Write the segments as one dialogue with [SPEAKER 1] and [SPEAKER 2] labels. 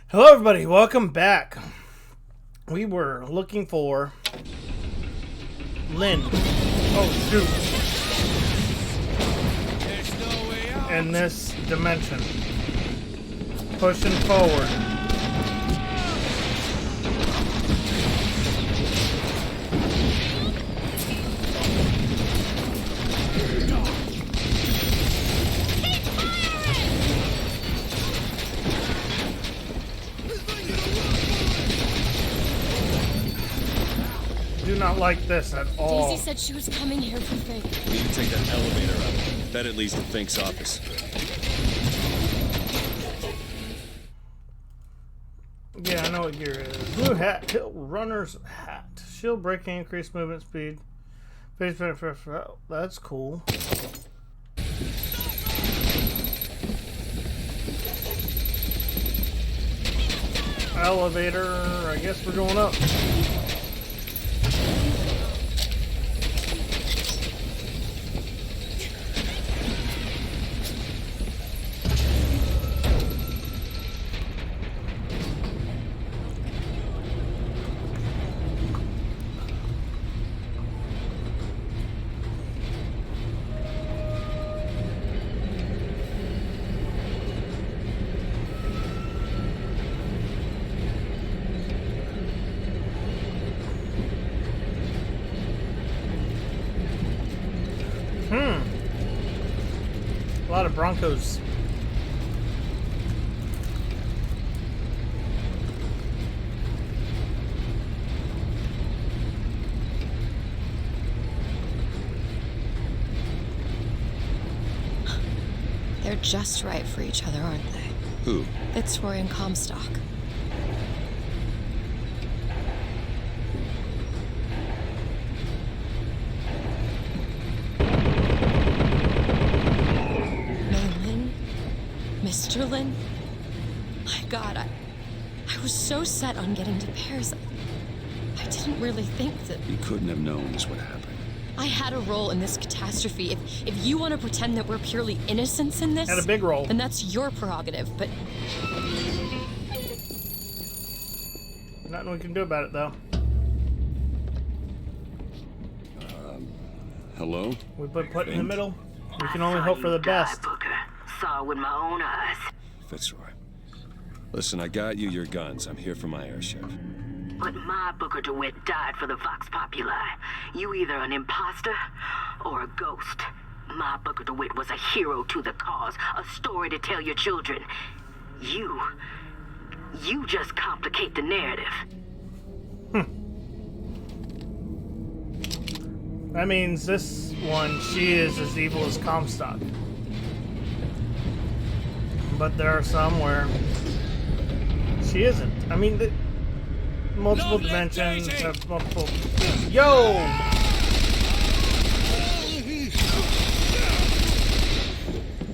[SPEAKER 1] Hello everybody, welcome back. We were looking for Lynn. Oh shoot. In this dimension. Pushing forward. Do not like this at all.
[SPEAKER 2] Daisy said she was coming here for Fink.
[SPEAKER 3] We need to take that elevator up. That it leads to Fink's office.
[SPEAKER 1] Yeah, I know what gear is. Blue hat, hill runner's hat. Shield breaking, increased movement speed. Face benefit. Oh, that's cool. Elevator, I guess we're going up. A lot of Broncos.
[SPEAKER 2] They're just right for each other, aren't they?
[SPEAKER 3] Who?
[SPEAKER 2] Fitzroy and Comstock. Mr. Lin? My God, I was so set on getting to Pears. I didn't really think that...
[SPEAKER 3] You couldn't have known this would happen.
[SPEAKER 2] I had a role in this catastrophe. If you want to pretend that we're purely innocents in this...
[SPEAKER 1] Had a big role.
[SPEAKER 2] Then that's your prerogative, but...
[SPEAKER 1] Nothing we can do about it, though.
[SPEAKER 3] Hello?
[SPEAKER 1] We put it in the middle. We can only hope for the best.
[SPEAKER 4] Saw with my own eyes.
[SPEAKER 3] Fitzroy. Listen, I got you your guns. I'm here for my airship.
[SPEAKER 4] But my Booker DeWitt died for the Vox Populi. You either an imposter or a ghost. My Booker DeWitt was a hero to the cause, a story to tell your children. You just complicate the narrative.
[SPEAKER 1] That means this one, she is as evil as Comstock. But there are some where she isn't. I mean, multiple dimensions have multiple... Yo!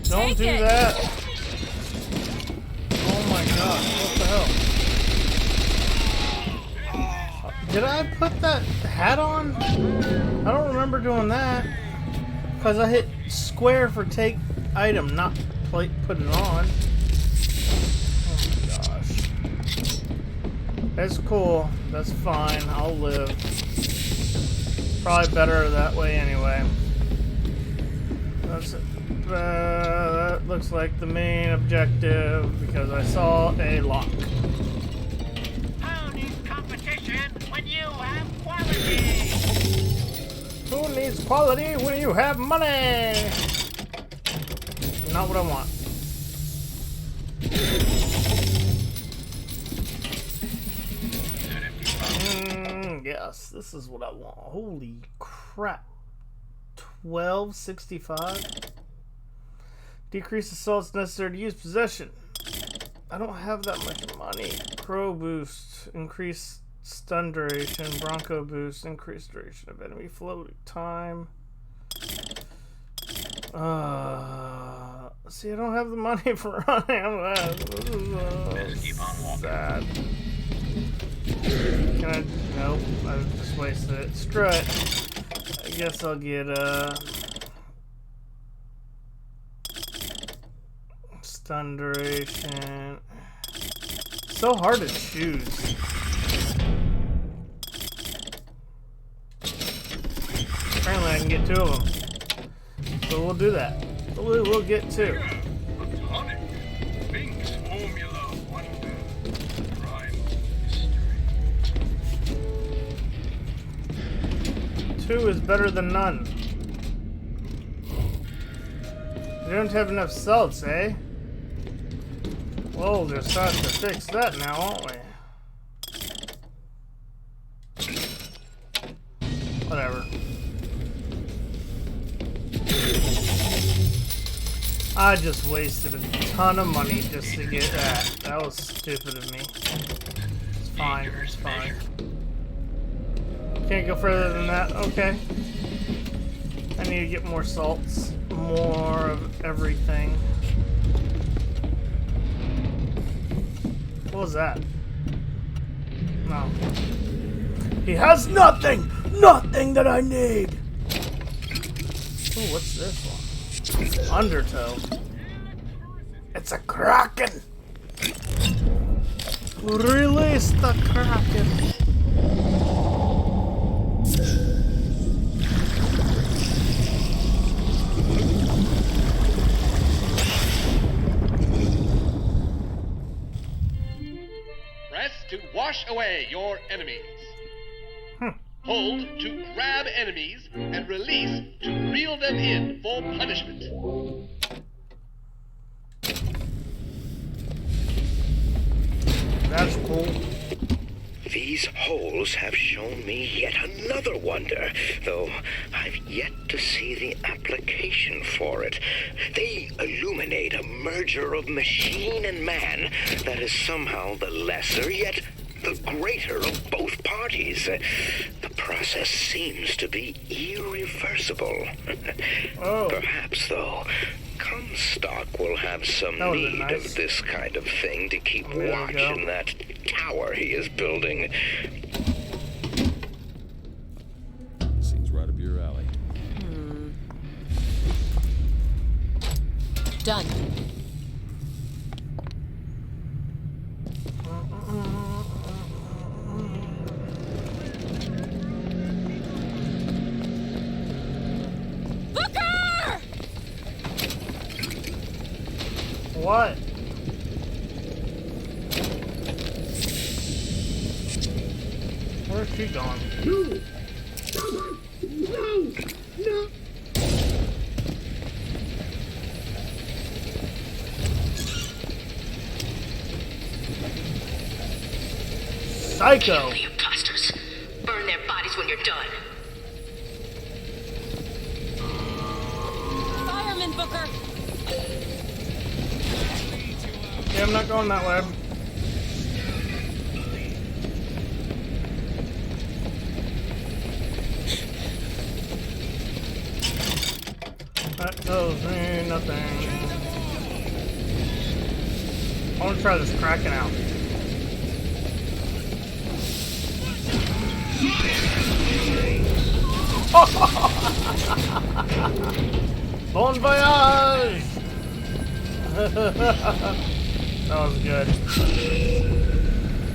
[SPEAKER 1] Don't do that! Oh my god, what the hell? Did I put that hat on? I don't remember doing that. Because I hit square for take item, not put it on. Oh my gosh. That's cool. That's fine. I'll live. Probably better that way anyway. That looks like the main objective because I saw a lock.
[SPEAKER 5] Who needs competition when you have quality?
[SPEAKER 1] Who needs quality when you have money? Not what I want. Yes, this is what I want. Holy crap. 1265. Decrease assaults necessary to use possession. I don't have that much money. Crow boost. Increase stun duration. Bronco boost. Increase duration of enemy floating time. See, I don't have the money for running. This is sad. Can I? Nope. I just wasted it. Strut. I guess I'll get stun duration, so hard to choose. Apparently I can get 2 of them. So we'll do that. We'll get 2.
[SPEAKER 6] Platonic. Things formula wonder. Primal mystery.
[SPEAKER 1] 2 is better than none. We don't have enough salts, eh? Well, we'll just have to fix that now, won't we? Whatever. I just wasted a ton of money just to get that. That was stupid of me. It's fine, it's fine. Can't go further than that? Okay. I need to get more salts. More of everything. What was that? No. He has nothing! Nothing that I need! Ooh, what's this one? Undertow. It's a kraken! Release the kraken!
[SPEAKER 7] Press to wash away your enemies. Hold to grab enemies and release to reel them in for punishment.
[SPEAKER 1] That's cool.
[SPEAKER 8] These holes have shown me yet another wonder, though I've yet to see the application for it. They illuminate a merger of machine and man that is somehow the lesser yet the greater of both parties. The process seems to be irreversible.
[SPEAKER 1] Oh.
[SPEAKER 8] Perhaps, though, Comstock will have some
[SPEAKER 1] That would've been
[SPEAKER 8] need
[SPEAKER 1] nice.
[SPEAKER 8] of this kind of thing to keep
[SPEAKER 1] There we
[SPEAKER 8] watch
[SPEAKER 1] go.
[SPEAKER 8] in that tower he is building.
[SPEAKER 3] Seems right up your alley.
[SPEAKER 2] Done. Booker!
[SPEAKER 1] What? Where's she gone? Psycho!
[SPEAKER 4] The imposters. Burn their bodies when you're done.
[SPEAKER 2] Fireman, Booker!
[SPEAKER 1] Yeah, I'm not going that way. That tells me nothing. I want to try this Kraken out. Bon voyage! That was good.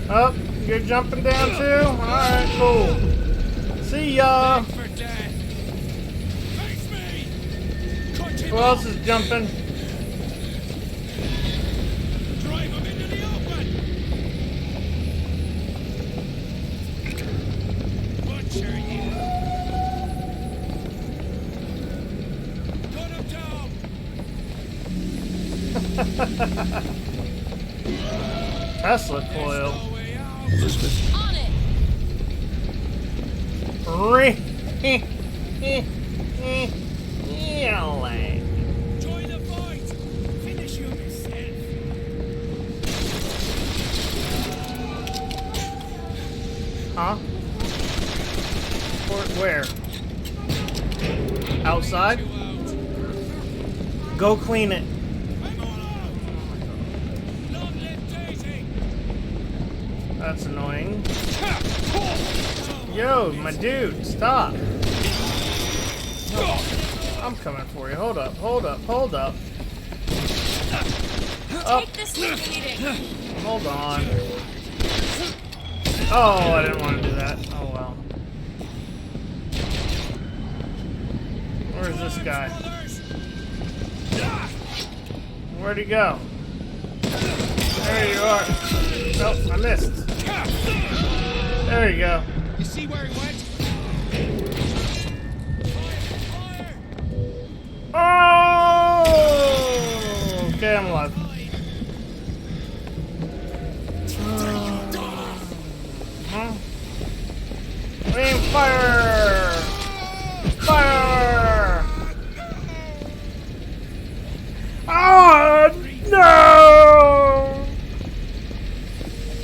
[SPEAKER 1] Oh, you're jumping down too? Alright, cool. See ya! Who else is jumping?
[SPEAKER 6] Drive him into the open! Butcher you! Cut him down!
[SPEAKER 1] Tesla coil.
[SPEAKER 6] No way out!
[SPEAKER 3] Elizabeth,
[SPEAKER 2] On it!
[SPEAKER 1] Really?
[SPEAKER 6] Join the fight! Finish him yourself!
[SPEAKER 1] Huh? Where? Outside? Go clean it.
[SPEAKER 6] I'm all out! Long live Daisy!
[SPEAKER 1] That's annoying. Yo, my dude, stop. I'm coming for you. Hold up, hold up, hold up. Up.
[SPEAKER 2] Take this for beating!
[SPEAKER 1] Hold on. Oh, I didn't want to do that. Oh well. Where's this guy? Where'd he go? There you are. Nope, I missed. There you go.
[SPEAKER 6] You see where he went?
[SPEAKER 1] Oh! Okay, I'm alive. Aim fire! Fire! Oh no!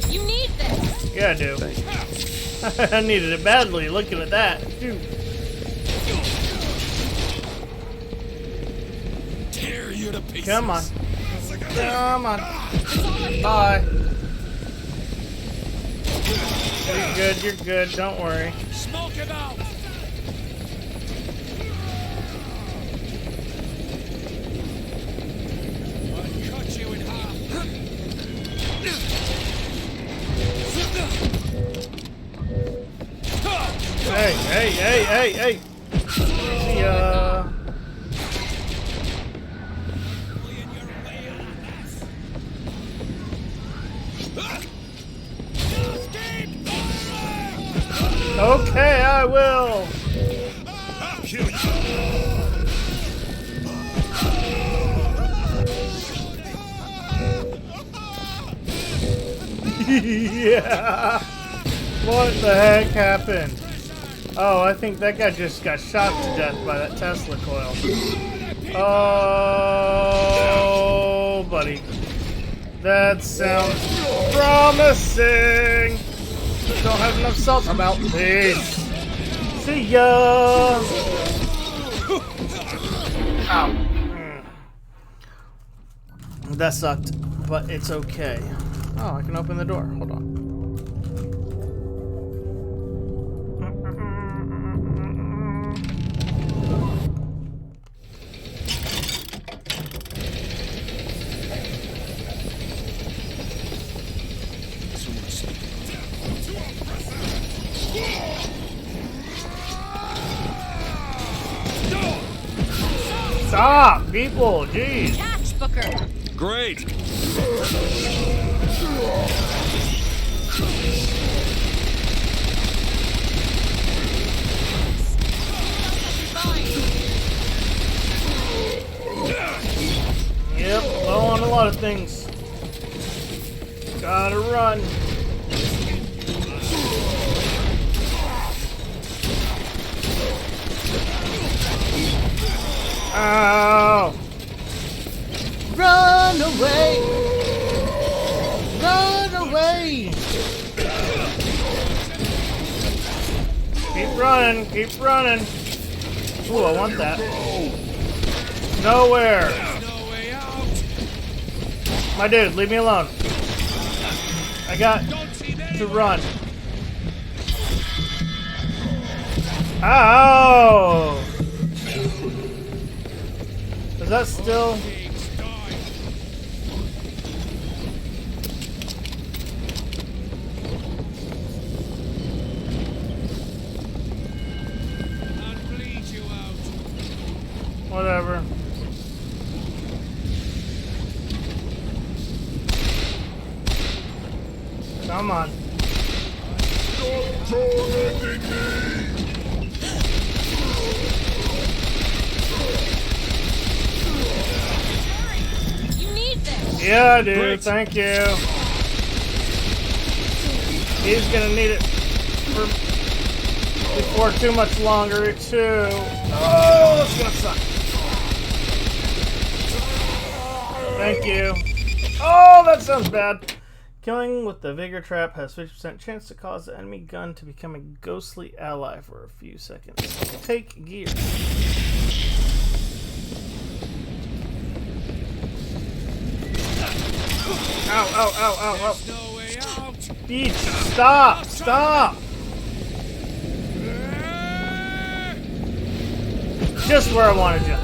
[SPEAKER 2] You need this.
[SPEAKER 1] Yeah, I do. I needed it badly. Looking at that, dude.
[SPEAKER 6] Tear you to pieces.
[SPEAKER 1] Come on. Come on. Bye. You're good, you're good, don't worry.
[SPEAKER 6] Smoke it out. I'll cut you in half.
[SPEAKER 1] Hey. See ya. Okay, I will.
[SPEAKER 6] I'll kill you.
[SPEAKER 1] Yeah. What the heck happened? Oh, I think that guy just got shot to death by that Tesla coil. Oh, buddy. That sounds promising. Don't have enough salt. I'm out. Peace. See ya. Ow. That sucked, but it's okay. Oh, I can open the door. Hold on. Stop, people! Jeez.
[SPEAKER 2] Catch, Booker.
[SPEAKER 3] Great!
[SPEAKER 1] Yep, low on a lot of things. Gotta run. Ow! Run away! Run away! Keep running, keep running. Ooh, I want that. Nowhere.
[SPEAKER 6] No way out.
[SPEAKER 1] My dude, leave me alone. I got to run. Ow! Is that still? Whatever. Come on.
[SPEAKER 2] You need this.
[SPEAKER 1] Yeah, I do.
[SPEAKER 3] Great.
[SPEAKER 1] Thank you. He's gonna need it for before too much longer, too. Oh, that's gonna suck. Thank you. Oh, that sounds bad. Killing with the Vigor Trap has 50% chance to cause the enemy gun to become a ghostly ally for a few seconds. Take gear. Ow, ow, ow, ow, ow.
[SPEAKER 6] No way out.
[SPEAKER 1] Beach, stop, stop. Just where I wanted you.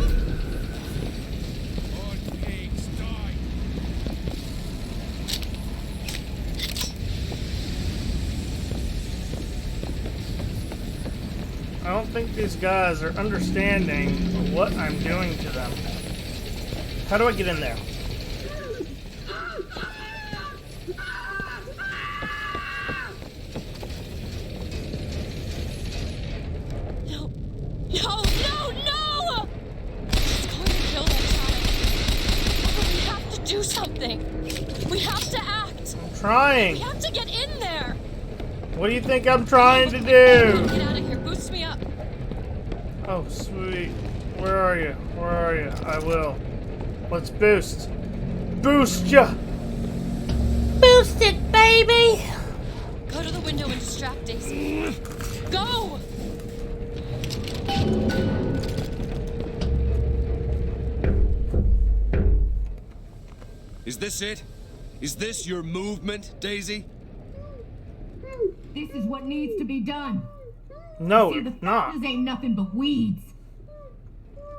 [SPEAKER 1] I don't think these guys are understanding what I'm doing to them. How do I get in there?
[SPEAKER 2] No! No! No! No! It's going to kill that child. But we have to do something. We have to act.
[SPEAKER 1] I'm trying.
[SPEAKER 2] We have to get in there.
[SPEAKER 1] What do you think I'm trying to do?
[SPEAKER 2] Get out of here. Boost me up.
[SPEAKER 1] Oh, sweet. Where are you? Where are you? I will. Let's boost. Boost ya! Boost it, baby!
[SPEAKER 2] Go to the window and distract Daisy. Go!
[SPEAKER 3] Is this it? Is this your movement, Daisy?
[SPEAKER 9] This is what needs to be done.
[SPEAKER 1] No,
[SPEAKER 9] See, the
[SPEAKER 1] it's not.
[SPEAKER 9] foxes ain't nothing but weeds.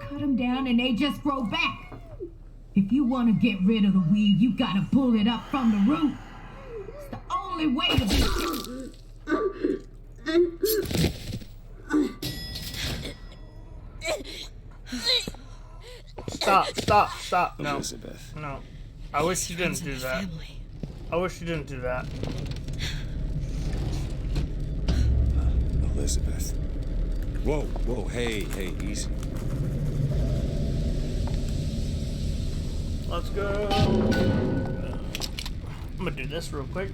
[SPEAKER 9] Cut them down and they just grow back. If you want to get rid of the weed, you gotta pull it up from the root. It's the only way to
[SPEAKER 1] Stop. No.
[SPEAKER 3] Elizabeth.
[SPEAKER 1] No. I wish you didn't do that. I wish you didn't do that.
[SPEAKER 3] Elizabeth. Whoa, whoa, hey, easy.
[SPEAKER 1] Let's go. I'm gonna do this real quick.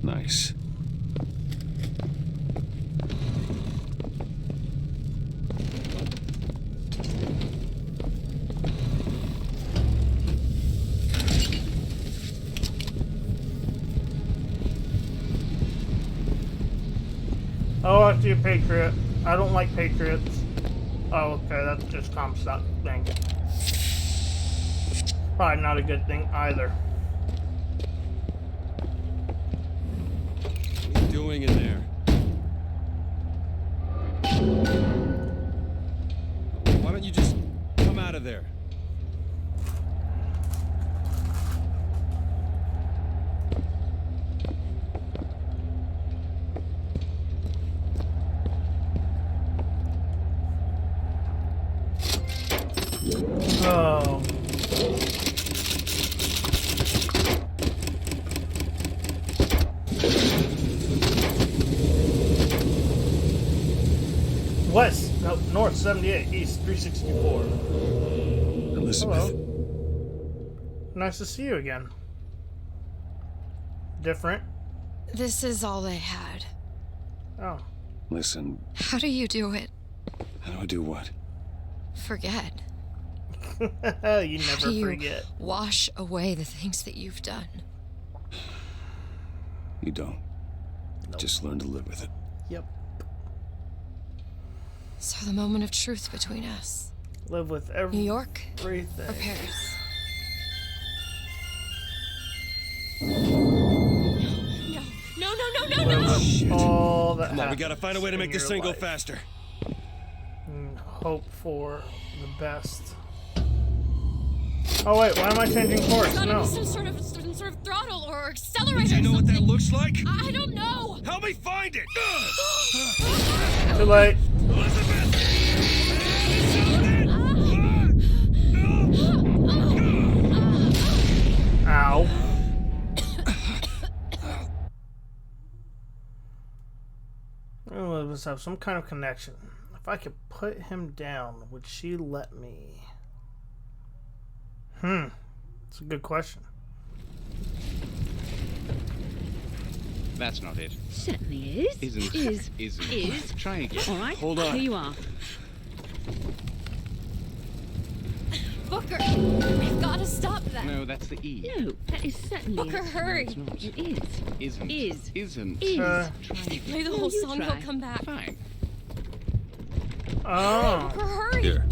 [SPEAKER 3] Nice.
[SPEAKER 1] Oh, I see a patriot. I don't like patriots. Oh, okay, that's just Comstock thing. Probably not a good thing either.
[SPEAKER 3] What are you doing in there? Why don't you just come out of there?
[SPEAKER 1] Oh. West, no, north 78, east 364.
[SPEAKER 3] Elizabeth.
[SPEAKER 1] Hello. Nice to see you again. Different.
[SPEAKER 2] This is all they had.
[SPEAKER 1] Oh.
[SPEAKER 3] Listen,
[SPEAKER 2] How do you do it?
[SPEAKER 3] how do I do what?
[SPEAKER 2] Forget.
[SPEAKER 1] You
[SPEAKER 2] How
[SPEAKER 1] never
[SPEAKER 2] do you
[SPEAKER 1] forget.
[SPEAKER 2] wash away the things that you've done?
[SPEAKER 3] You don't.
[SPEAKER 1] Nope.
[SPEAKER 3] Just learn to live with it.
[SPEAKER 1] Yep.
[SPEAKER 2] So the moment of truth between us.
[SPEAKER 1] Live with
[SPEAKER 2] New York
[SPEAKER 1] everything.
[SPEAKER 2] or Paris? No.
[SPEAKER 3] Shit.
[SPEAKER 1] All that
[SPEAKER 3] Come on, we gotta find a way to make this thing go
[SPEAKER 1] life.
[SPEAKER 3] faster.
[SPEAKER 1] And hope for the best. Oh wait, why am I changing course?
[SPEAKER 2] There's gotta
[SPEAKER 1] No.
[SPEAKER 2] be some sort of throttle or accelerator.
[SPEAKER 3] Do you know
[SPEAKER 2] or
[SPEAKER 3] what that
[SPEAKER 2] something.
[SPEAKER 3] looks like?
[SPEAKER 2] I don't know.
[SPEAKER 3] Help me find it!
[SPEAKER 1] Too late.
[SPEAKER 3] Elizabeth!
[SPEAKER 1] Ow. Oh, let's have some kind of connection. If I could put him down, would she let me? It's a good question.
[SPEAKER 10] That's not it.
[SPEAKER 6] Certainly is.
[SPEAKER 10] Isn't.
[SPEAKER 6] Is.
[SPEAKER 10] Isn't.
[SPEAKER 6] Is.
[SPEAKER 10] Try again.
[SPEAKER 6] All right.
[SPEAKER 3] Hold on.
[SPEAKER 6] Here you are.
[SPEAKER 2] Booker, we've got to stop that.
[SPEAKER 10] No, that's the E.
[SPEAKER 6] No, that is certainly.
[SPEAKER 2] Booker, hurry.
[SPEAKER 10] No, it's not.
[SPEAKER 6] It is.
[SPEAKER 10] Isn't.
[SPEAKER 6] Is.
[SPEAKER 10] Isn't.
[SPEAKER 6] Is.
[SPEAKER 10] Try
[SPEAKER 2] Play the
[SPEAKER 10] again.
[SPEAKER 2] whole
[SPEAKER 6] you
[SPEAKER 2] song,
[SPEAKER 6] try.
[SPEAKER 2] he'll come back.
[SPEAKER 10] Fine.
[SPEAKER 1] Oh.
[SPEAKER 2] Booker, hurry.
[SPEAKER 3] Here.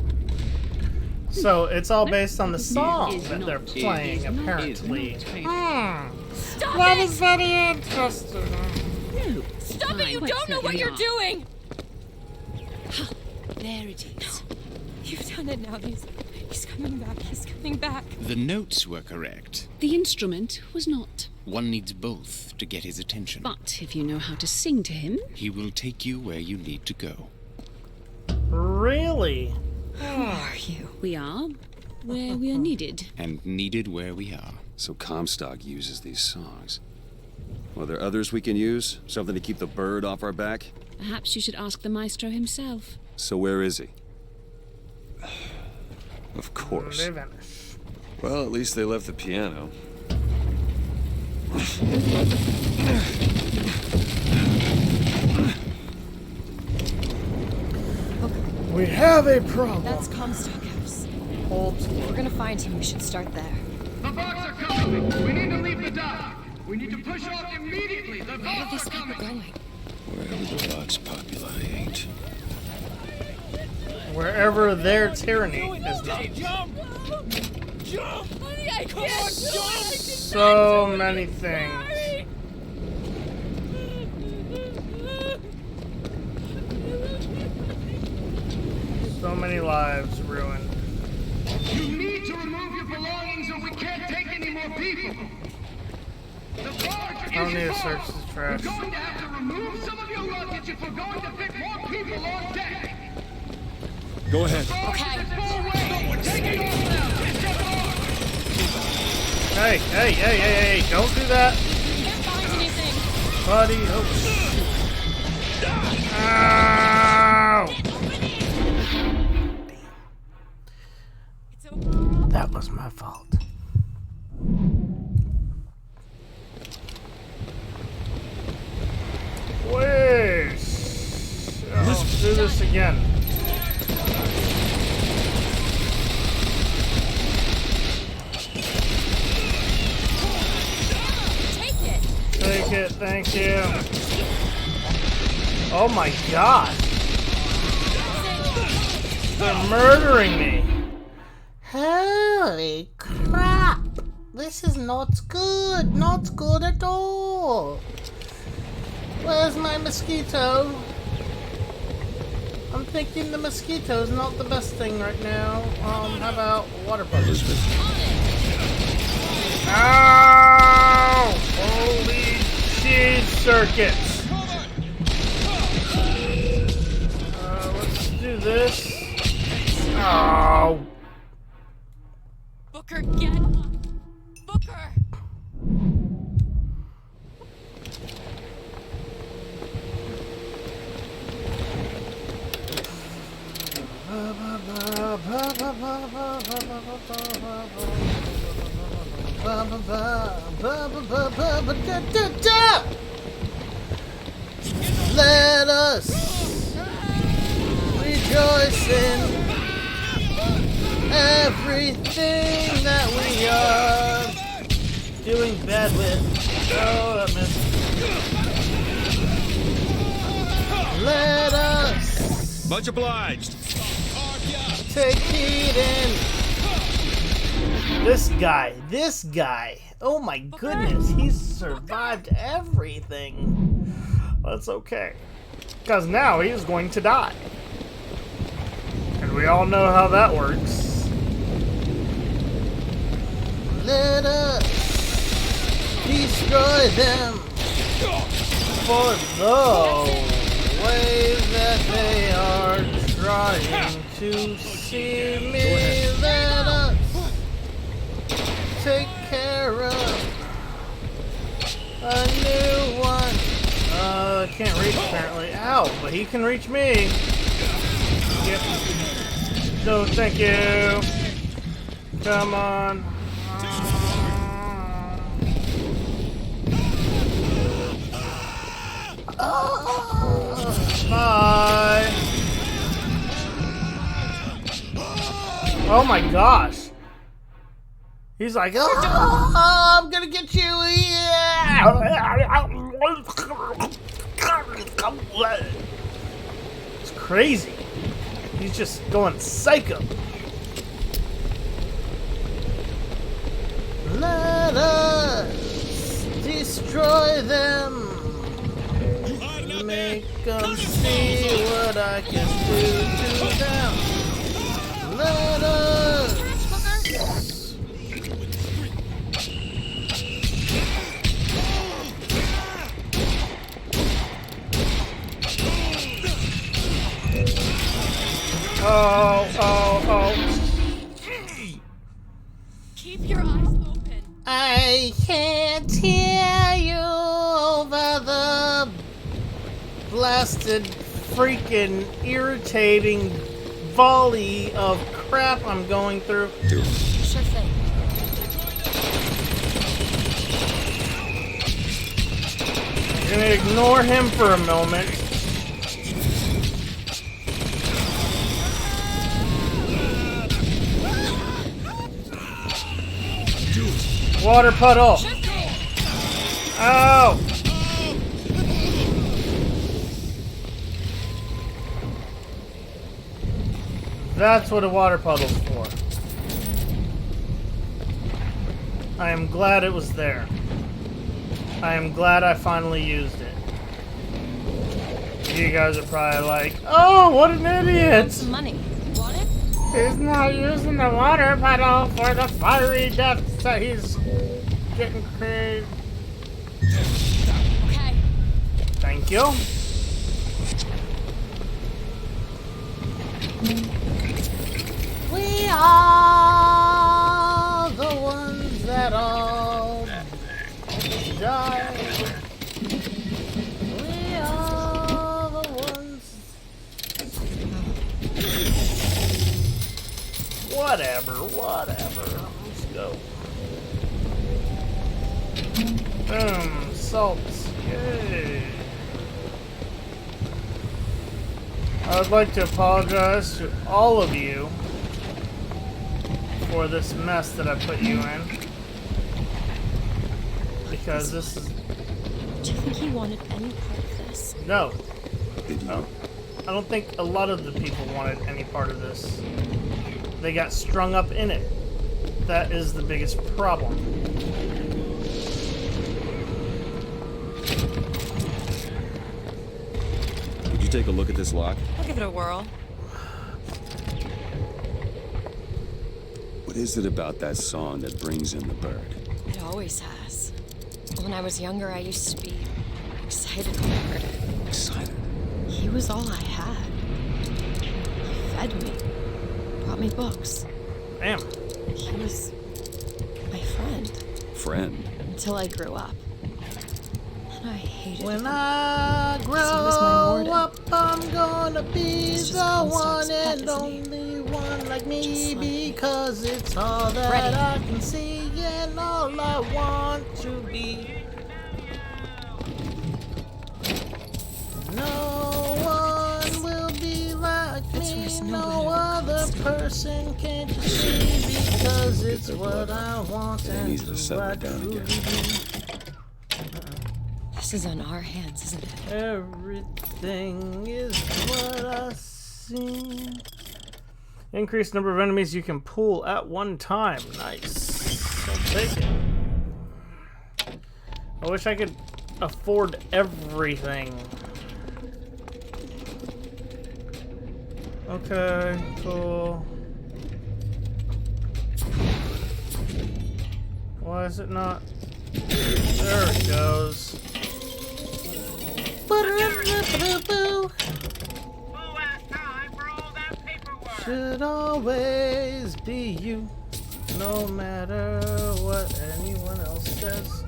[SPEAKER 1] So it's all based on the song
[SPEAKER 6] Is
[SPEAKER 1] that
[SPEAKER 6] not.
[SPEAKER 1] they're playing,
[SPEAKER 6] Is not.
[SPEAKER 1] apparently.
[SPEAKER 10] Is
[SPEAKER 1] Hmm.
[SPEAKER 2] Stop
[SPEAKER 1] That
[SPEAKER 2] it!
[SPEAKER 1] is very interesting.
[SPEAKER 6] No.
[SPEAKER 2] Stop it!
[SPEAKER 6] Fine,
[SPEAKER 2] You
[SPEAKER 6] wait,
[SPEAKER 2] don't know
[SPEAKER 6] so
[SPEAKER 2] what
[SPEAKER 6] here
[SPEAKER 2] you're
[SPEAKER 6] we are.
[SPEAKER 2] doing!
[SPEAKER 6] There it is.
[SPEAKER 2] You've done it now. He's coming back. He's coming back.
[SPEAKER 11] The notes were correct.
[SPEAKER 12] The instrument was not.
[SPEAKER 11] One needs both to get his attention.
[SPEAKER 12] But if you know how to sing to him...
[SPEAKER 11] He will take you where you need to go.
[SPEAKER 1] Really?
[SPEAKER 12] Who are you? We are where we are needed.
[SPEAKER 11] And needed where we are.
[SPEAKER 3] So Comstock uses these songs. Are there others we can use? Something to keep the bird off our back?
[SPEAKER 12] Perhaps you should ask the maestro himself.
[SPEAKER 3] So where is he? Of course.
[SPEAKER 1] They vanish.
[SPEAKER 3] Well, at least they left the piano.
[SPEAKER 1] We have a problem.
[SPEAKER 2] That's Comstock House.
[SPEAKER 1] Hold.
[SPEAKER 2] We're gonna find him. We should start there.
[SPEAKER 6] The bugs are coming! We need to leave the dock! We need to push off immediately! The
[SPEAKER 2] Where did
[SPEAKER 6] bugs
[SPEAKER 2] these
[SPEAKER 6] are
[SPEAKER 2] people
[SPEAKER 6] coming!
[SPEAKER 2] going?
[SPEAKER 3] Wherever the Vox Populi ain't.
[SPEAKER 1] Wherever their tyranny is not.
[SPEAKER 6] Jump! Jump!
[SPEAKER 2] Come on, jump!
[SPEAKER 1] So many things. So many lives ruined.
[SPEAKER 6] You need to remove your belongings or we can't take any more people! The barge
[SPEAKER 1] I don't need to search this trash.
[SPEAKER 6] We're going to have to remove some of your luggage if we're going to fit more people on deck!
[SPEAKER 3] Go ahead.
[SPEAKER 2] Okay.
[SPEAKER 6] Take it off now! Get your arm!
[SPEAKER 1] Hey, don't do that.
[SPEAKER 2] Can't find anything.
[SPEAKER 1] Buddy, oh. Ow!
[SPEAKER 2] It's open.
[SPEAKER 1] That was my fault. Wait. Let's do this again. Take it, thank you. Oh my god. They're murdering me. Holy crap. This is not good. Not good at all. Where's my mosquito? I'm thinking the mosquito's not the best thing right now. How about water bugs? Ow! Holy cheese circuits! Let's do this. Oh!
[SPEAKER 2] Booker, get up! Booker!
[SPEAKER 1] Let us rejoice in everything that we are doing bad with. Oh, that missed. Let us
[SPEAKER 3] Much obliged.
[SPEAKER 1] take heed in. This guy. Oh my goodness, he's survived everything. That's okay. Because now he is going to die. And we all know how that works. Let us destroy them for the way that they are trying to see me. Let us take care of a new one. Can't reach apparently. Ow, but he can reach me. Yep. No, thank you. Come on. Bye. Oh my gosh. He's like, oh, I'm gonna get you. It's crazy. He's just going psycho. Let us destroy them. Make them see what I can do to them. Let us. Oh.
[SPEAKER 2] Keep your eyes open.
[SPEAKER 1] I can't hear you over the blasted, freaking, irritating volley of crap I'm going through.
[SPEAKER 2] Sure thing.
[SPEAKER 1] I'm gonna ignore him for a moment. Water puddle! Oh! That's what a water puddle's for. I am glad it was there. I am glad I finally used it. You guys are probably like, oh, what an idiot!
[SPEAKER 2] Some money. Want it?
[SPEAKER 1] He's not using the water puddle for the fiery death, so he's getting paid.
[SPEAKER 2] Okay.
[SPEAKER 1] Thank you. We are the ones that all die. We are the ones. Whatever. Let's go. Salts. Yay. I would like to apologize to all of you for this mess that I put you in. Because this is...
[SPEAKER 2] Do you think he wanted any part of this?
[SPEAKER 1] No.
[SPEAKER 3] Did you?
[SPEAKER 1] I don't think a lot of the people wanted any part of this. They got strung up in it. That is the biggest problem.
[SPEAKER 3] Did you take a look at this lock?
[SPEAKER 2] I'll give it a whirl.
[SPEAKER 3] What is it about that song that brings in the bird?
[SPEAKER 2] It always has. When I was younger, I used to be excited when I heard it.
[SPEAKER 3] Excited?
[SPEAKER 2] He was all I had. He fed me, brought me books.
[SPEAKER 1] Damn.
[SPEAKER 2] He was my friend.
[SPEAKER 3] Friend?
[SPEAKER 2] Until I grew up. And I hated
[SPEAKER 1] When
[SPEAKER 2] him.
[SPEAKER 1] I grow up, I'm gonna be the one and only one like me, because it's all that I can see and all I want to be. No one will be like me, no other person can you see, because it's what I want and
[SPEAKER 3] Easy to settle it down again.
[SPEAKER 2] This is on our hands, isn't it?
[SPEAKER 1] Everything is what I see. Increased number of enemies you can pull at one time. Nice. I'll take it. I wish I could afford everything. Okay, cool. Why is it not? There it goes. Should always be you, no matter what anyone else says.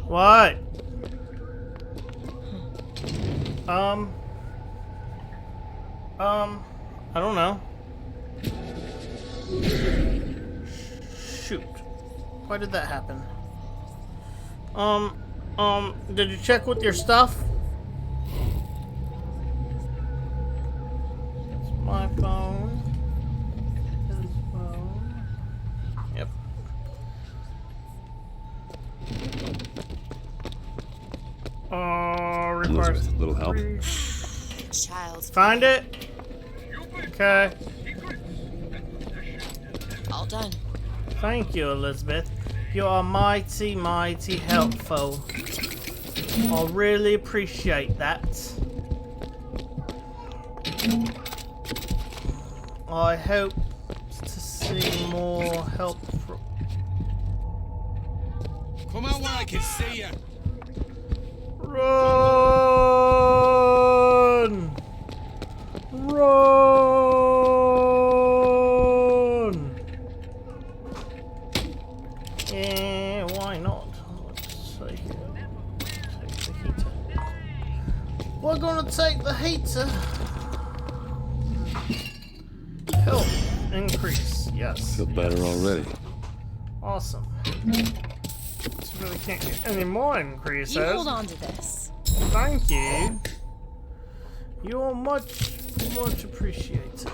[SPEAKER 1] What? I don't know. Shoot. Why did that happen? Did you check with your stuff? It's my phone. His phone. Yep. Requires
[SPEAKER 3] Elizabeth, little help?
[SPEAKER 2] Child's
[SPEAKER 1] Find it? Okay.
[SPEAKER 2] all done.
[SPEAKER 1] Thank you, Elizabeth. You are mighty, mighty helpful. I really appreciate that. I hope see more help from.
[SPEAKER 11] Come on, where I can see you.
[SPEAKER 1] Run! Run! Yeah, why not? Let's see here. Take the heater. We're gonna take the heater. Health increase, yes.
[SPEAKER 3] Feel better already.
[SPEAKER 1] Awesome. Just really can't get any more increases.
[SPEAKER 2] You hold on to this.
[SPEAKER 1] Thank you. You are much appreciated.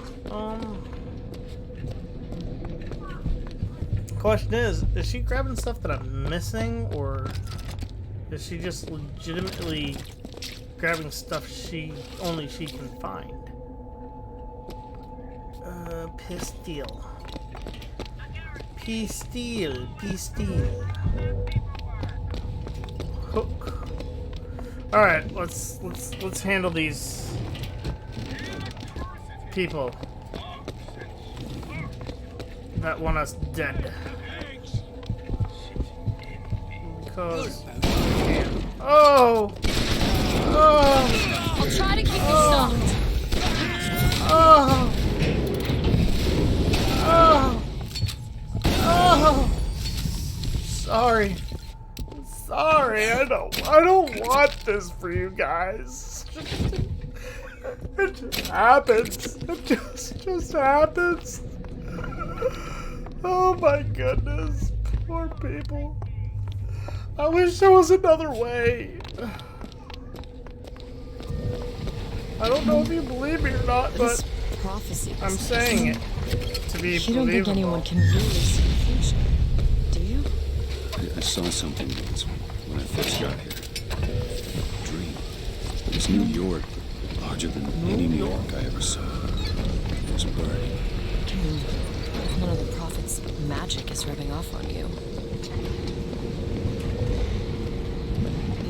[SPEAKER 1] Question is she grabbing stuff that I'm missing, or is she just legitimately grabbing stuff only she can find? Pistol. Hook. All right, let's handle these people that want us dead. Because oh,
[SPEAKER 2] I'll try to keep you stopped.
[SPEAKER 1] Sorry, I don't want this for you guys. It just happens. It just happens. Oh my goodness. Poor people. I wish there was another way. I don't know if you believe me or not, but
[SPEAKER 2] prophecy.
[SPEAKER 1] I'm saying it to be
[SPEAKER 2] You don't think
[SPEAKER 1] believable.
[SPEAKER 2] anyone can really see the future, do you?
[SPEAKER 3] I saw something once when I first got here. A dream. It was New York, larger than any New York I ever saw. It was burning.
[SPEAKER 2] One of the prophet's magic is rubbing off on you.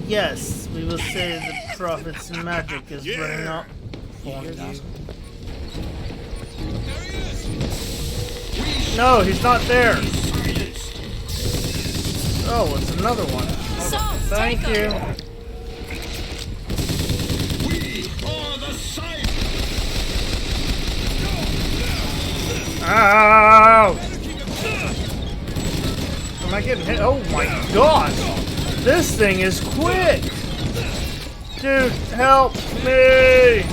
[SPEAKER 1] Yes, we will say the prophet's magic is running up on you. No, he's not there. Oh, it's another one. Thank you. Ow! Am I getting hit? Oh my gosh! This thing is quick! Dude, help me!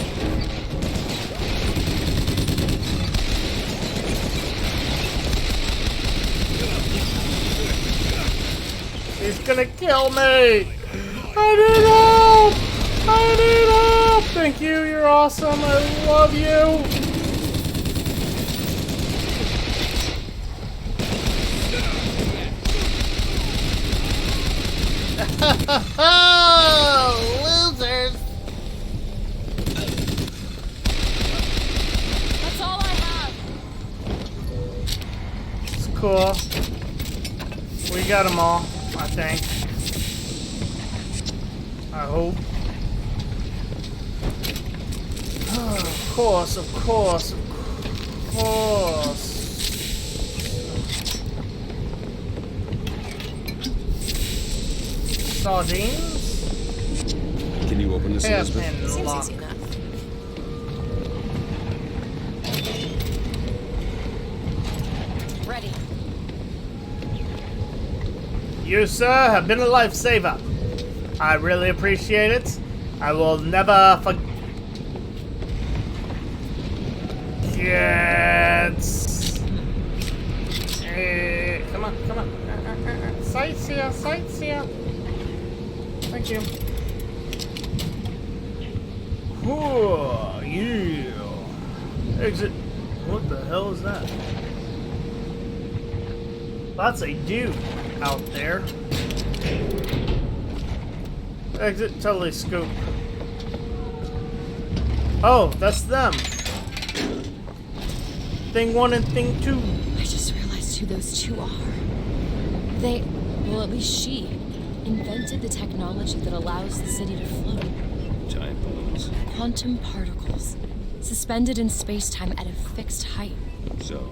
[SPEAKER 1] He's gonna kill me! I need help! I need help! Thank you, you're awesome, I love you! Losers!
[SPEAKER 2] That's all I have.
[SPEAKER 1] It's cool. We got them all, I think. I hope. Of course, of course, of course. Sardines?
[SPEAKER 3] Can you open this, Elizabeth?
[SPEAKER 2] Seems
[SPEAKER 1] Lock.
[SPEAKER 2] easy enough. Ready.
[SPEAKER 1] You, sir, have been a lifesaver. I really appreciate it. I will never forget. Come on, come on. Sightseer, sightseer. Thank you. Oh, yeah. Exit. What the hell is that? That's a dude out there. Exit telescope. Oh, that's them. Thing 1 and thing 2.
[SPEAKER 2] I just realized who those two are. They, well, at least she, invented the technology that allows the city to float.
[SPEAKER 3] Giant balloons.
[SPEAKER 2] Quantum particles, suspended in space-time at a fixed height.
[SPEAKER 3] So,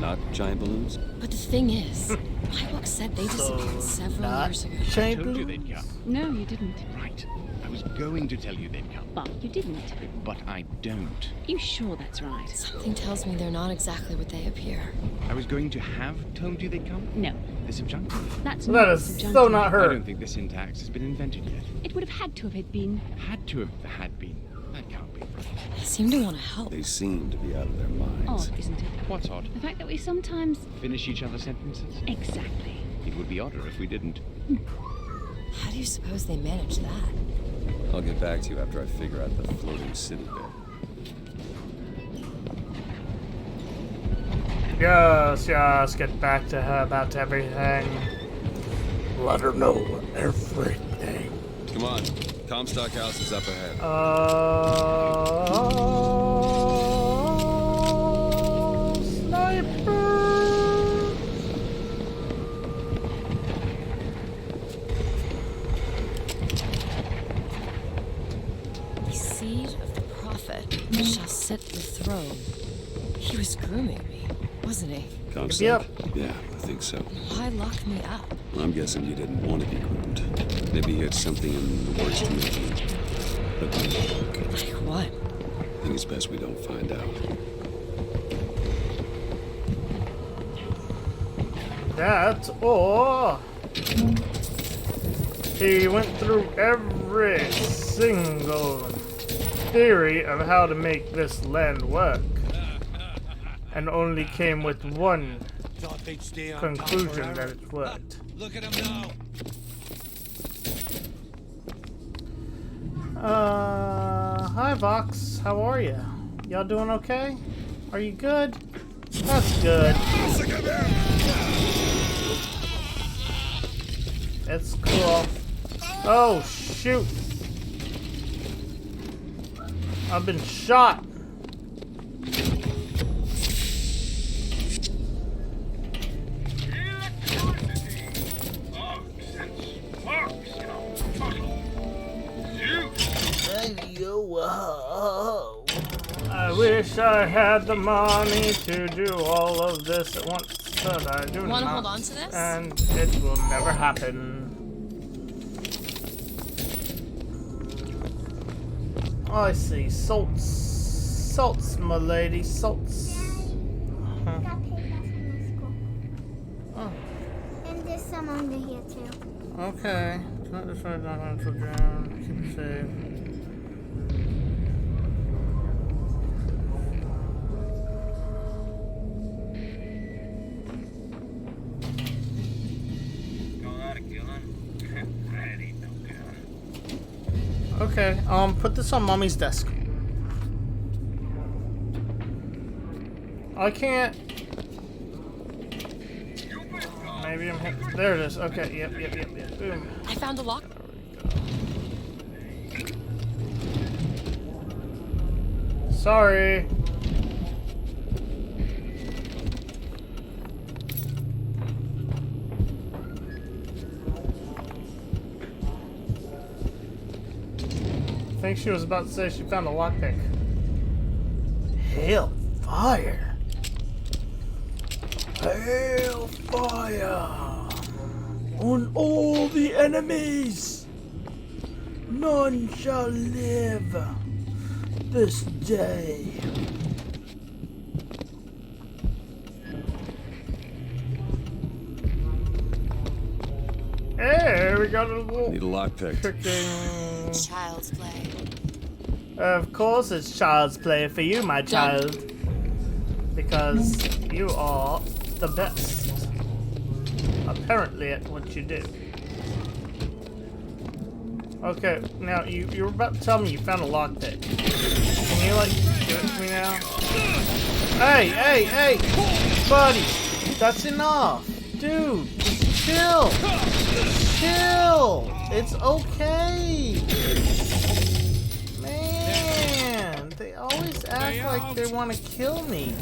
[SPEAKER 3] Not giant balloons?
[SPEAKER 2] But the thing is, my book said they disappeared several years ago.
[SPEAKER 10] I told you they'd come.
[SPEAKER 12] No, you didn't.
[SPEAKER 10] Right. I was going to tell you they'd come.
[SPEAKER 12] But you didn't.
[SPEAKER 10] But I don't.
[SPEAKER 12] You sure that's right?
[SPEAKER 2] Something tells me they're not exactly what they appear.
[SPEAKER 10] I was going to have told you they'd come?
[SPEAKER 12] No.
[SPEAKER 10] The subjunctive.
[SPEAKER 12] That's
[SPEAKER 1] That
[SPEAKER 12] not
[SPEAKER 1] is
[SPEAKER 12] subjunctive.
[SPEAKER 1] so not
[SPEAKER 10] I
[SPEAKER 1] her.
[SPEAKER 10] don't think the syntax has been invented yet.
[SPEAKER 12] It would have had to have been.
[SPEAKER 10] Had to have had been. That can't be right.
[SPEAKER 2] They seem to want to help.
[SPEAKER 3] They seem to be out of their minds.
[SPEAKER 12] Odd, isn't it?
[SPEAKER 10] What's odd?
[SPEAKER 12] The fact that we sometimes...
[SPEAKER 10] Finish each other's sentences?
[SPEAKER 12] Exactly.
[SPEAKER 10] It would be odder if we didn't.
[SPEAKER 2] How do you suppose they manage that?
[SPEAKER 3] I'll get back to you after I figure out the floating city bit.
[SPEAKER 1] Yes, get back to her about everything. Let her know everything.
[SPEAKER 3] Come on. Comstock House is up ahead.
[SPEAKER 1] Sniper!
[SPEAKER 2] The seed of the prophet shall sit the throne. He was grooming me, wasn't he?
[SPEAKER 3] Comstock?
[SPEAKER 1] Yep.
[SPEAKER 3] Yeah, I think so.
[SPEAKER 2] Why lock me up?
[SPEAKER 3] I'm guessing you didn't want to be groomed. Maybe you had something in the works to make you look like.
[SPEAKER 2] Like what?
[SPEAKER 3] I think it's best we don't find out.
[SPEAKER 1] That's all. He went through every single theory of how to make this land work, and only came with one conclusion that it worked.
[SPEAKER 11] Look at him now.
[SPEAKER 1] Hi Vox, how are you? Y'all doing okay? Are you good? That's good. It's cool. Oh shoot! I've been shot. I wish I had the money to do all of this at once, but I do not.
[SPEAKER 2] Want to hold on to this?
[SPEAKER 1] And it will never happen. Oh, I see. Salts. Salts, my lady. Salts.
[SPEAKER 13] I got paid back from my school.
[SPEAKER 1] Oh.
[SPEAKER 13] And there's some under here too.
[SPEAKER 1] Okay. Do not destroy documental jam. Keep it safe. Okay, put this on Mommy's desk. I can't. Maybe I'm hit. There it is. Okay, yep. Boom.
[SPEAKER 2] I found a lock.
[SPEAKER 1] Sorry. I think she was about to say she found a lockpick. Hellfire! Hellfire! On all the enemies! None shall live this day. Hey, we got a little...
[SPEAKER 3] Need a lockpick.
[SPEAKER 2] Child's play.
[SPEAKER 1] Of course it's child's play for you, my child. Because you are the best. Apparently at what you do. Okay, now you were about to tell me you found a lockpick. Can you like give it to me now? Hey! Buddy! That's enough! Dude, just chill! Chill! It's okay! Man, they always act like they want to kill me.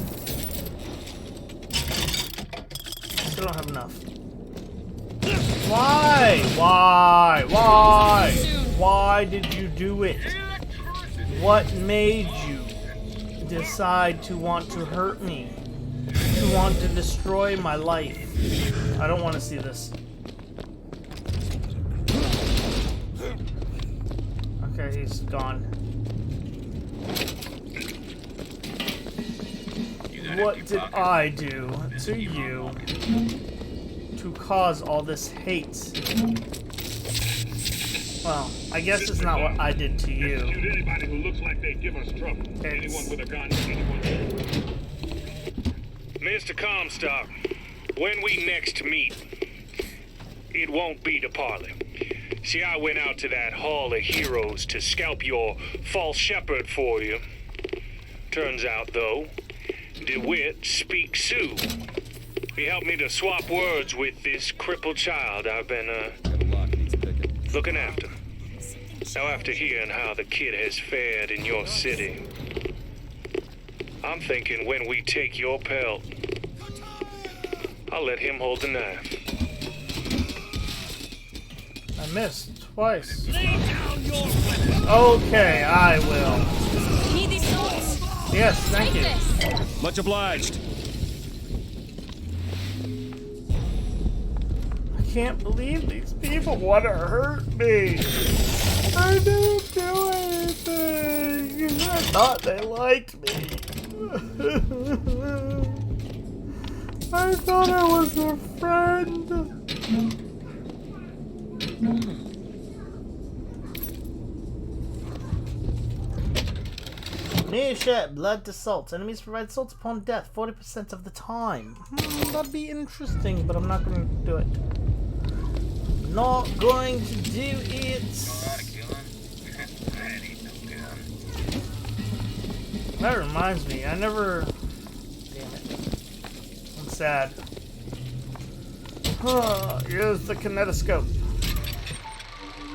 [SPEAKER 1] Still don't have enough. Why? Why did you do it? What made you decide to want to hurt me? To You want to destroy my life. I don't want to see this. Okay, he's gone. What did I do to you to cause all this hate? Well, I guess it's not what I did to you.
[SPEAKER 14] Shoot anybody who looks like they give us trouble. Anyone with a gun, anyone.
[SPEAKER 15] Mr. Comstock, when we next meet, it won't be to parley. See, I went out to that Hall of Heroes to scalp your false shepherd for you. Turns out, though, DeWitt speaks Sioux. He helped me to swap words with this crippled child I've been, looking after. Now, after hearing how the kid has fared in your city, I'm thinking when we take your pelt, I'll let him hold the knife.
[SPEAKER 1] I missed twice. Okay, I will.
[SPEAKER 2] You need these swords?
[SPEAKER 1] Yes, thank you.
[SPEAKER 2] This.
[SPEAKER 3] Much obliged.
[SPEAKER 1] I can't believe these people want to hurt me. I didn't do anything. I thought they liked me. I thought I was their friend. New shirt, blood to salt. Enemies provide salt upon death 40% of the time. That'd be interesting, but I'm not going to do it. Not going to do it. That reminds me, I never... Damn it. I'm sad. Here's the kinetoscope.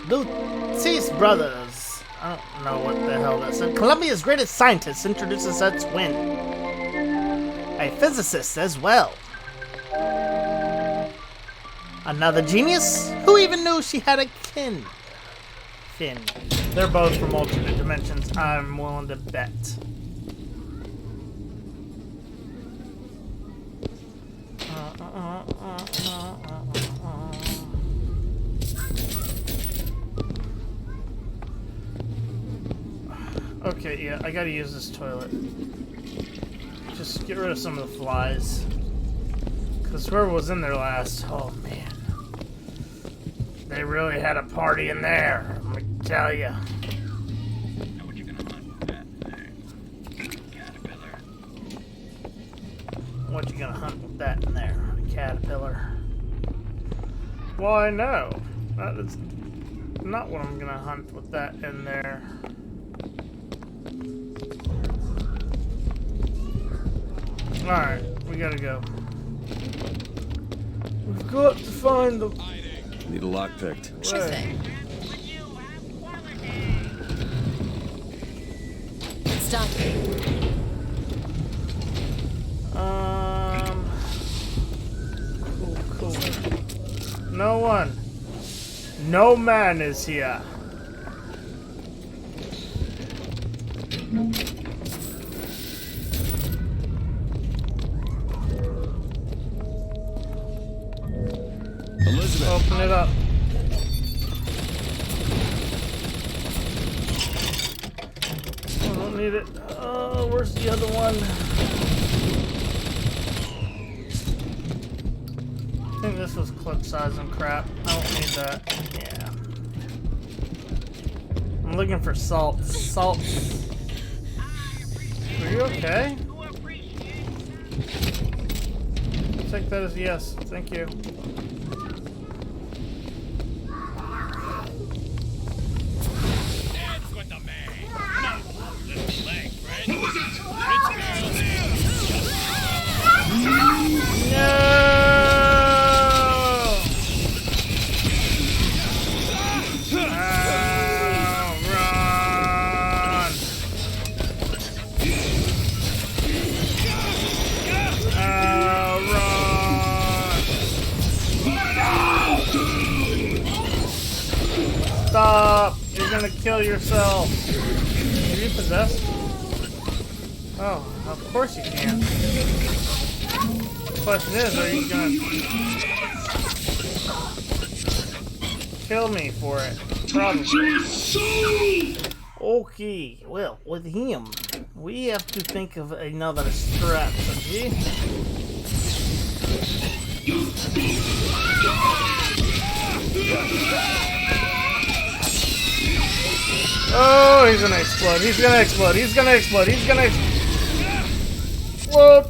[SPEAKER 1] Lucis Brothers. I don't know what the hell that said. Columbia's greatest scientist introduces her twin. A physicist as well. Another genius? Who even knew she had a kin? Finn. They're both from alternate dimensions, I'm willing to bet. Okay, yeah, I gotta use this toilet. Just get rid of some of the flies. Because whoever was in there last, oh man. They really had a party in there, I'm gonna tell ya.
[SPEAKER 10] What you gonna hunt with that caterpillar?
[SPEAKER 1] What you gonna hunt with that in there? A caterpillar. Why no. That is not what I'm gonna hunt with that in there. Alright, we gotta go. We've got to find the...
[SPEAKER 3] Need a lock picked.
[SPEAKER 2] Sure thing. It's done.
[SPEAKER 1] Cool. No one. No man is here.
[SPEAKER 3] Elizabeth.
[SPEAKER 1] Open it up. I don't need it. Where's the other one? I think this was clip size and crap. I don't need that. Yeah. I'm looking for salt. Salt. Are you okay? Take that as yes. Thank you. Stop! You're gonna kill yourself. Are you possessed? Oh, of course you can. The question is, are you gonna kill me for it? Probably. Okay, well, with him, we have to think of another strategy. Oh, he's gonna explode. He's gonna explode. He's gonna explode. He's gonna explode.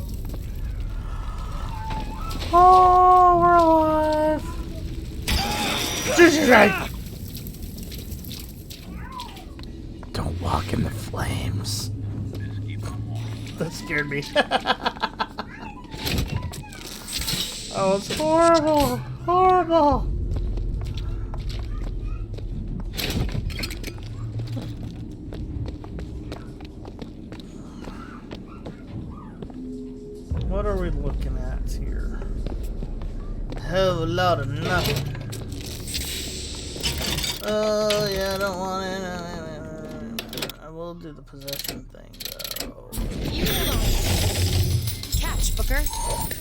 [SPEAKER 1] Oh, we're alive. Don't walk in the flames. That scared me. Oh, it's horrible. Horrible. What are we looking at here? A whole lot of nothing. Oh, yeah, I don't want it. I will do the possession thing, though.
[SPEAKER 2] You alone. Catch, Booker.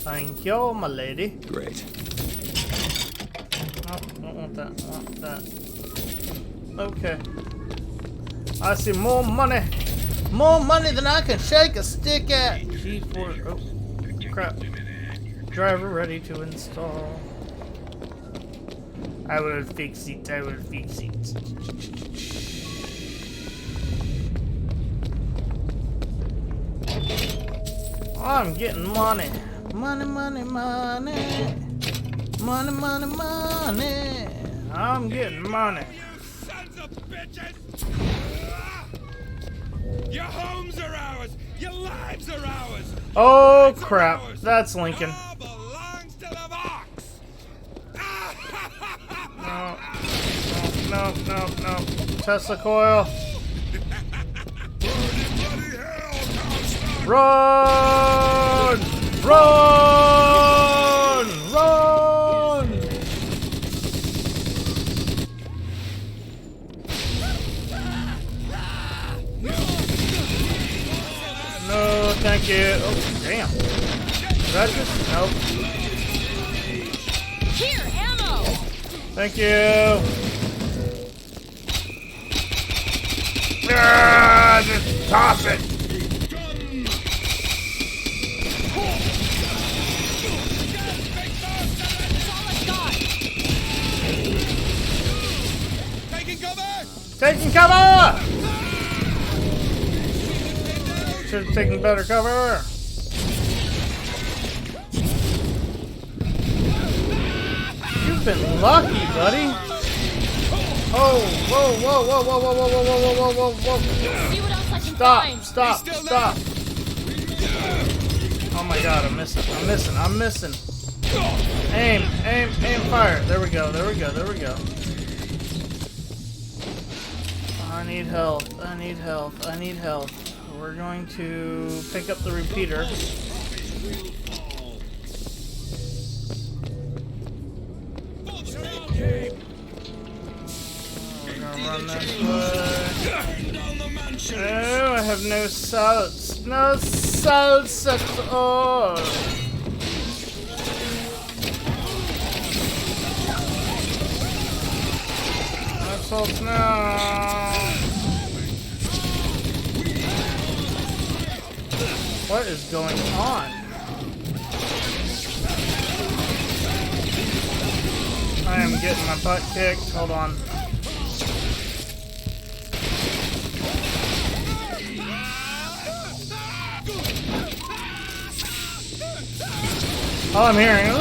[SPEAKER 1] Thank you, my lady.
[SPEAKER 3] Great.
[SPEAKER 1] Oh, don't want that. I want that. Okay. I see more money. More money than I can shake a stick at. G4. Oh, crap. Driver ready to install. I will fix it. I will fix it. I'm getting money. Money, money, money. Money, money, money. I'm getting money.
[SPEAKER 11] Sons of bitches! Your homes are ours! Your lives are ours!
[SPEAKER 1] Oh crap, that's Lincoln.
[SPEAKER 11] All belongs to the Vox!
[SPEAKER 1] No. Tesla coil. Run! Run! Run! No, thank you. Oh, damn. Did I just? Nope.
[SPEAKER 2] Here, ammo.
[SPEAKER 1] Thank you. Ah, just toss it. Taking cover! Should have taken better cover. You've been lucky, buddy. Oh, whoa, whoa, whoa, whoa, whoa, whoa, whoa, whoa, whoa, whoa, whoa.
[SPEAKER 2] See what else I can
[SPEAKER 1] Stop,
[SPEAKER 2] find.
[SPEAKER 1] stop, stop. Oh my god, I'm missing, I'm missing, I'm missing. Aim, aim, aim, fire. There we go, there we go, there we go. I need health, I need health, I need health. We're going to pick up the repeater. We're gonna run this way. Oh, I have no salts. No salts at all. No salts now. What is going on? I am getting my butt kicked. Hold on. All I'm hearing is,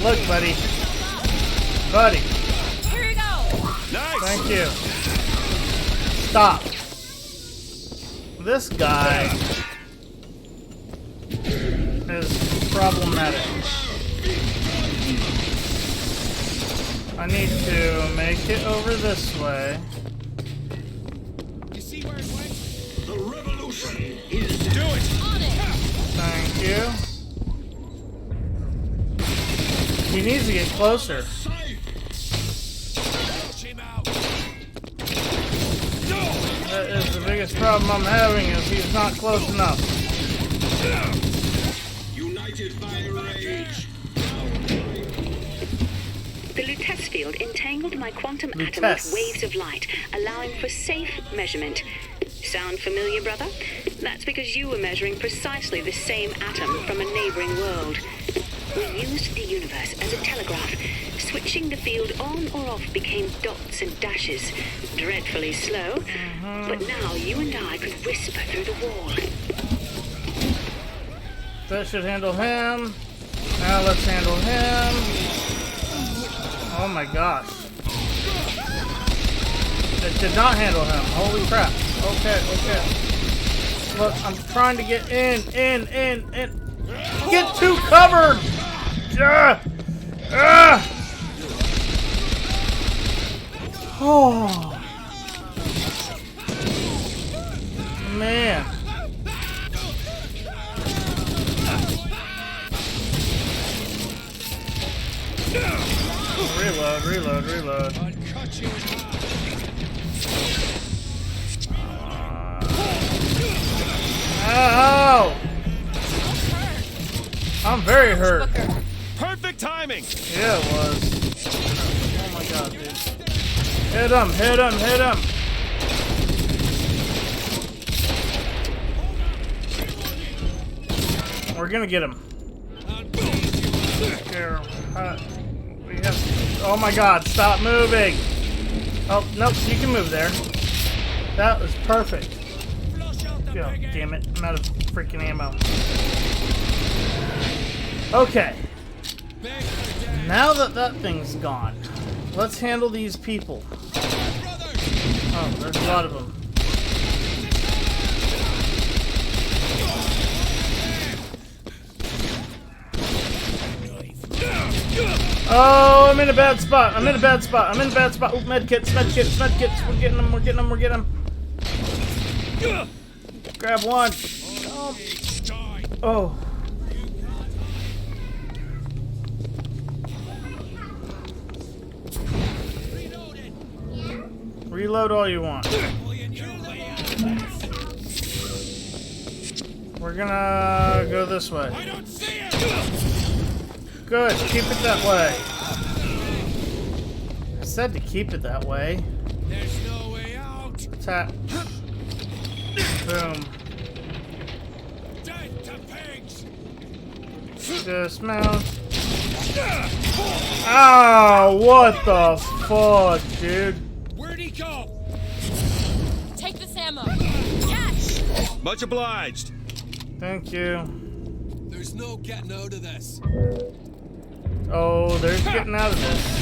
[SPEAKER 1] look, buddy. Buddy.
[SPEAKER 2] Here you go.
[SPEAKER 11] Nice.
[SPEAKER 1] Thank you. Stop. This guy is problematic. I need to make it over this way.
[SPEAKER 11] You see where it went? The revolution is do it.
[SPEAKER 2] On it.
[SPEAKER 1] Thank you. He needs to get closer. That is the the biggest problem I'm having is he's not close enough.
[SPEAKER 11] United by rage.
[SPEAKER 16] The Lutece field entangled my quantum atom with waves of light, allowing for safe measurement. Sound familiar, brother? That's because you were measuring precisely the same atom from a neighboring world. We used the universe as a telegraph. Switching the field on or off became dots and dashes. Dreadfully slow, but now you and I could whisper through the wall.
[SPEAKER 1] That should handle him. Now let's handle him. Oh my gosh. It did not handle him. Holy crap. Okay. Look, I'm trying to get in. Get too covered! Oh. Man. Reload. Ow! I'm very hurt.
[SPEAKER 11] Perfect timing.
[SPEAKER 1] Yeah, it was. Oh my god, dude. Hit him. We're gonna get him. Here, oh my god, stop moving! Oh, nope, you can move there. That was perfect. Oh, damn it, I'm out of freaking ammo. Okay. Now that that thing's gone, let's handle these people. Oh, there's a lot of them. Oh, I'm in a bad spot. Oh, medkits. We're getting them. Grab one. Oh. Reload all you want. We're gonna go this way. Good, keep it that way. I said to keep it that way.
[SPEAKER 11] There's no way out.
[SPEAKER 1] Tap. Boom.
[SPEAKER 11] Death to pigs.
[SPEAKER 1] Dismount. Ow! What the fuck, dude?
[SPEAKER 11] Where'd he go?
[SPEAKER 2] Take this ammo. Catch!
[SPEAKER 11] Much obliged.
[SPEAKER 1] Thank you.
[SPEAKER 11] There's no getting out of this.
[SPEAKER 1] Oh, there's getting out of this.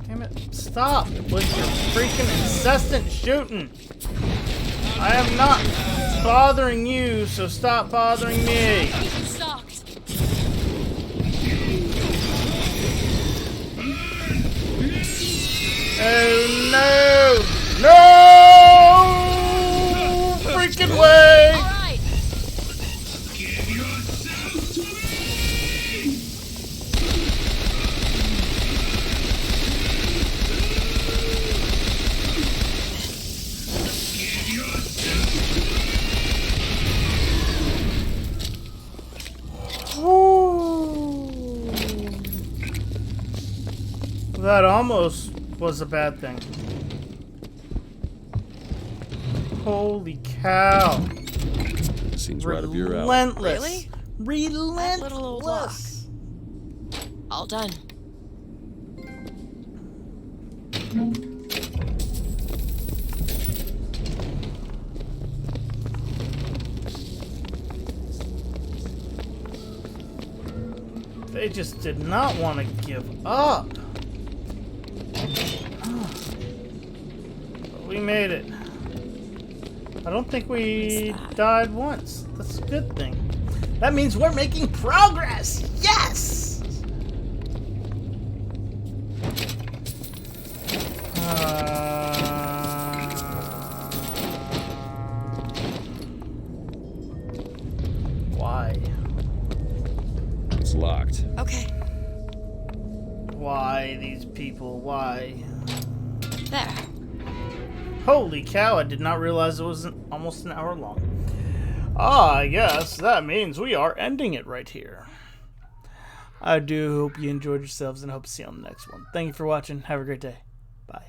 [SPEAKER 1] Damn it. Stop with your freaking incessant shooting. I am not bothering you, so stop bothering me. Oh no! No! Freaking way!
[SPEAKER 2] Alright.
[SPEAKER 11] Give yourself to
[SPEAKER 1] That almost was a bad thing. Holy cow.
[SPEAKER 3] Seems right up your alley.
[SPEAKER 1] Relentless.
[SPEAKER 2] Really?
[SPEAKER 1] Relentless.
[SPEAKER 2] That little old lock. All done.
[SPEAKER 1] They just did not want to give up. But we made it. I don't think we died once. That's a good thing. That means we're making progress! Yes! Why?
[SPEAKER 3] It's locked.
[SPEAKER 2] Okay.
[SPEAKER 1] Why these people? Why?
[SPEAKER 2] There.
[SPEAKER 1] Holy cow, I did not realize it was almost an hour long. I guess that means we are ending it right here. I do hope you enjoyed yourselves and hope to see you on the next one. Thank you for watching. Have a great day. Bye.